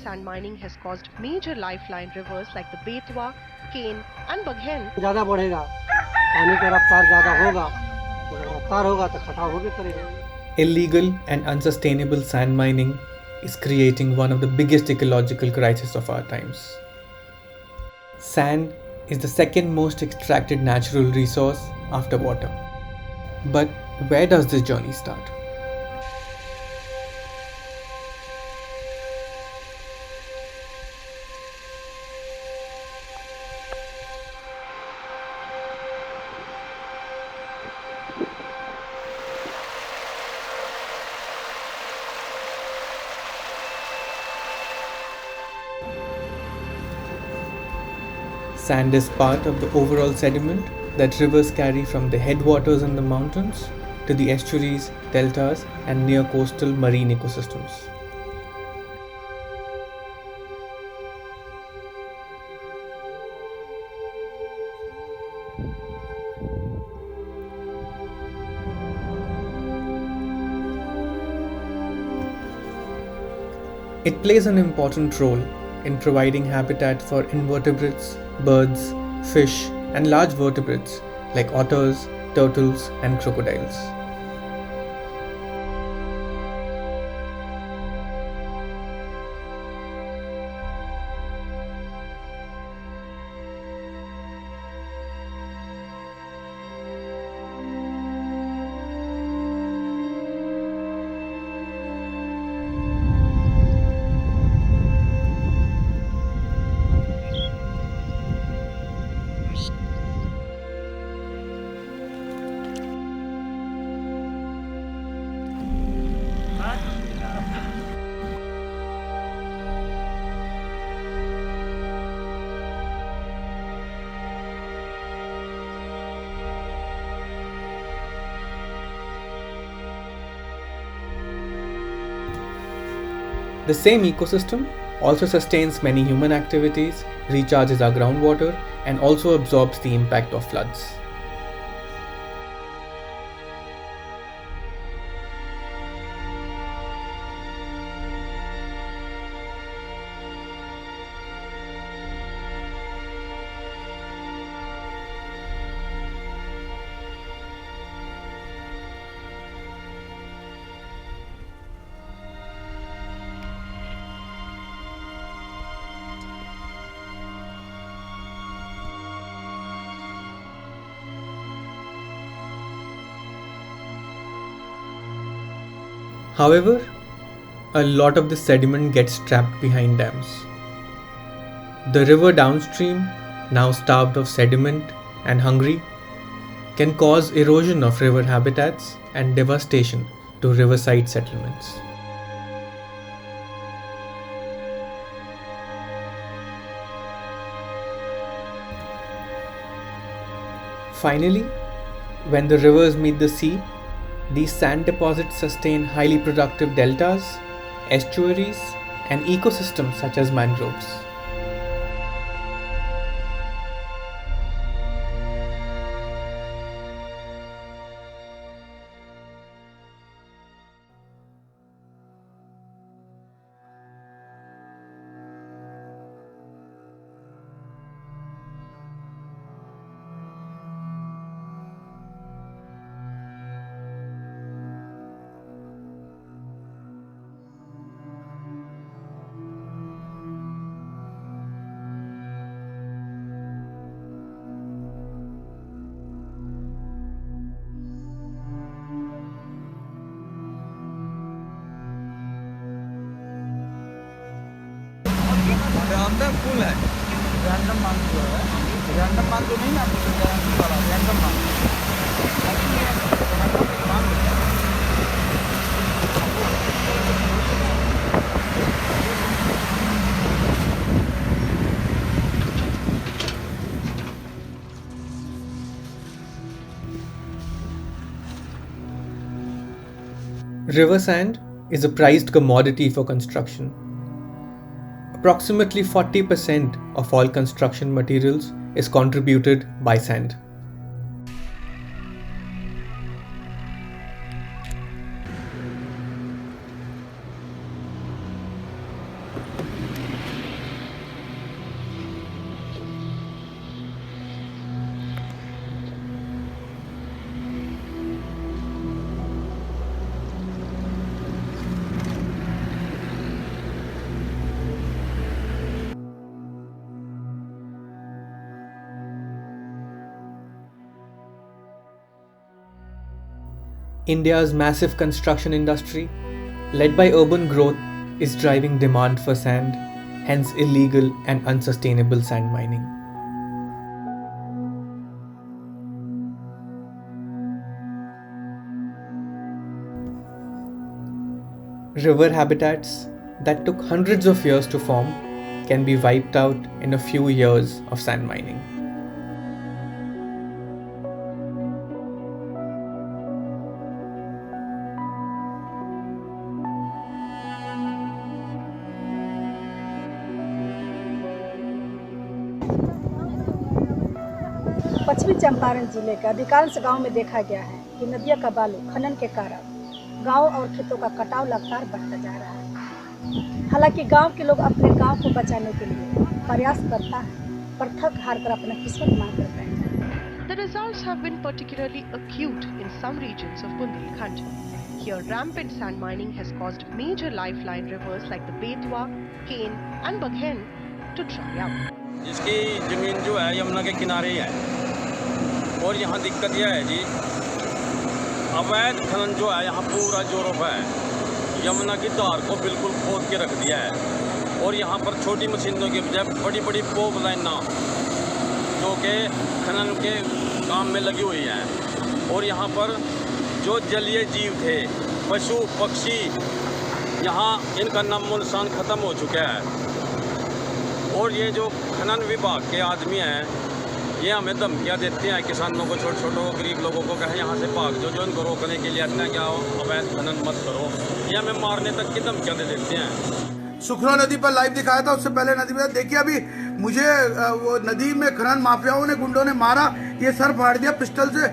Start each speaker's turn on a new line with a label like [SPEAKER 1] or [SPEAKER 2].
[SPEAKER 1] sand mining has caused major lifeline rivers like the Betwa, Kane, and Baghen.
[SPEAKER 2] ज़्यादा बढ़ेगा, पानी का रफ्तार ज़्यादा होगा, तो जब रफ्तार होगा तो कटाव होबे करेगा।
[SPEAKER 3] Illegal and unsustainable sand mining is creating one of the biggest ecological crises of our times. Sand is the second most extracted natural resource after water. But where does this journey start? Sand is part of the overall sediment that rivers carry from the headwaters in the mountains to the estuaries, deltas, and near coastal marine ecosystems. It plays an important role in providing habitat for invertebrates, birds, fish, and large vertebrates like otters, turtles, and crocodiles. The same ecosystem also sustains many human activities, recharges our groundwater, and also absorbs the impact of floods. However, a lot of the sediment gets trapped behind dams. The river downstream, now starved of sediment and hungry, can cause erosion of river habitats and devastation to riverside settlements. Finally, when the rivers meet the sea, these sand deposits sustain highly productive deltas, estuaries, and ecosystems such as mangroves.
[SPEAKER 4] अंदर full है random मांग जो है random मांग जो नहीं ना guarantee वाला random
[SPEAKER 3] River sand is a prized commodity for construction. Approximately 40% of all construction materials is contributed by sand. India's massive construction industry, led by urban growth, is driving demand for sand, hence illegal and unsustainable sand mining. River habitats that took hundreds of years to form can be wiped out in a few years of sand mining.
[SPEAKER 5] पश्चिमी चंपारण जिले के अधिकांश गांव में देखा गया है कि नदियों का बालू खनन के कारण गांव और खेतों का कटाव लगातार बढ़ता जा रहा है। हालांकि गांव के लोग अपने गांव को बचाने के लिए प्रयास करता है, पर थक हार कर अपना किस्मत मार कर बैठ जाता है।
[SPEAKER 1] The results have been particularly acute in some regions of Bundelkhand. Here, rampant sand mining has caused major lifeline rivers like the Betwa, Ken and Baghen to dry up.
[SPEAKER 6] इसकी ज़मीन जो है यमुना के किनारे ही है और यहाँ दिक्कत यह है जी, अवैध खनन जो है यहाँ पूरा जोरों पर है। यमुना की धार को बिल्कुल खोद के रख दिया है और यहाँ पर छोटी मशीनों के बजाय बड़ी बड़ी पोप लाइना जो कि खनन के काम में लगी हुई हैं और यहाँ पर जो जलीय जीव थे, पशु पक्षी, यहाँ इनका नामो निशान ख़त्म हो चुका है। और ये जो खनन विभाग के आदमी हैं, ये हमें धमकियाँ देते हैं किसानों को, छोटे छोटे गरीब लोगों को, कहें यहाँ से भाग जो इनको रोकने के लिए आते हैं, क्या अवैध खनन मत करो, ये हमें मारने तक की धमकियाँ दे देते हैं।
[SPEAKER 7] सुखना नदी पर लाइव दिखाया था, उससे पहले नदी में देखिए अभी मुझे वो नदी में खनन माफियाओं ने, गुंडों ने मारा, ये सर फाड़ दिया पिस्टल से।